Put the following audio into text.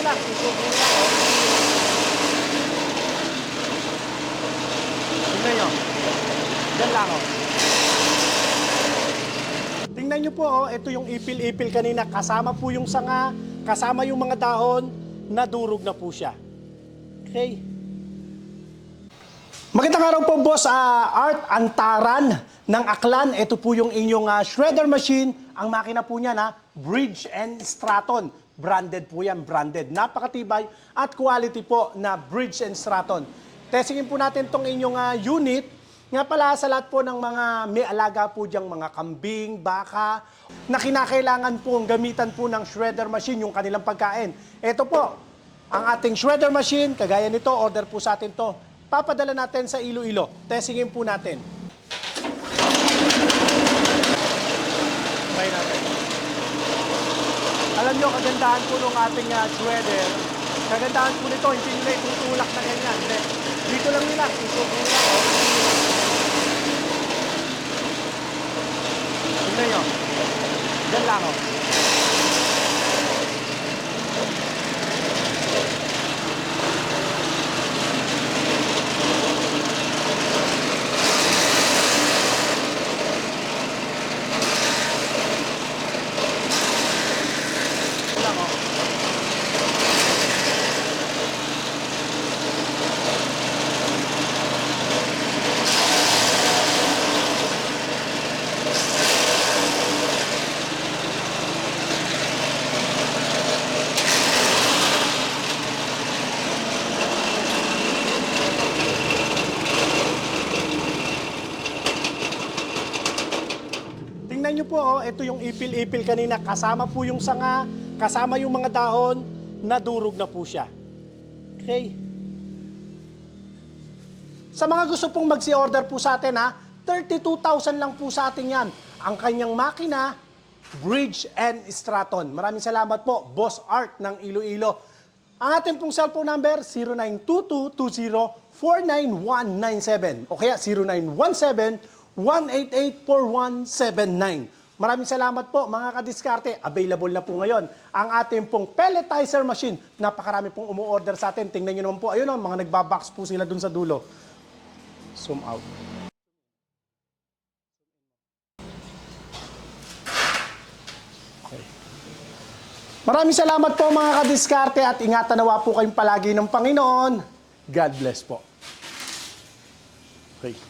Lang, isubo lang, oh. Tingnan nyo. Diyan lang, oh. Tingnan nyo po, oh. Ito yung ipil-ipil kanina. Kasama po yung sanga, kasama yung mga dahon, nadurog na po siya. Okay. Magandang araw po, Boss Art Antaran ng Aklan. Ito po yung inyong shredder machine. Ang makina po niya na Bridge and Stratton. Branded po yan, branded. Napakatibay at quality po na Bridge and Stratton. Testingin po natin itong inyong unit. Nga pala sa lahat po ng mga may alaga po diyang mga kambing, baka, na kinakailangan po ang gamitan po ng shredder machine yung kanilang pagkain. Ito po, ang ating shredder machine, kagaya nito, order po sa atin to. Papadala natin sa Iloilo. Testingin po natin. Try natin. Alam nyo, kagandahan po ng ating shredder. Kagandahan po nito, hindi nila itutulak na ganyan. Dito lang nila, isubo lang. Tignan nyo. Diyan lang, oh. Tingnan nyo po, oh, ito yung ipil-ipil kanina. Kasama po yung sanga, kasama yung mga dahon, nadurog na po siya. Okay. Sa mga gusto pong magsi-order po sa atin, 32,000 lang po sa atin yan. Ang kanyang makina, Bridge and Stratton. Maraming salamat po, Boss Art ng Iloilo. Ang ating pong cellphone number, 0922-20-49197 o kaya 0917-188-4179. Maraming salamat po mga kadiskarte. Available na po ngayon ang ating pong pelletizer machine. Napakarami pong umu-order sa atin. Tingnan nyo naman po, ayun, mga nagbabox po sila dun sa dulo. Zoom out. Okay. Maraming salamat po mga kadiskarte at ingatan nawa po kayong palagi ng Panginoon. God bless po. Okay.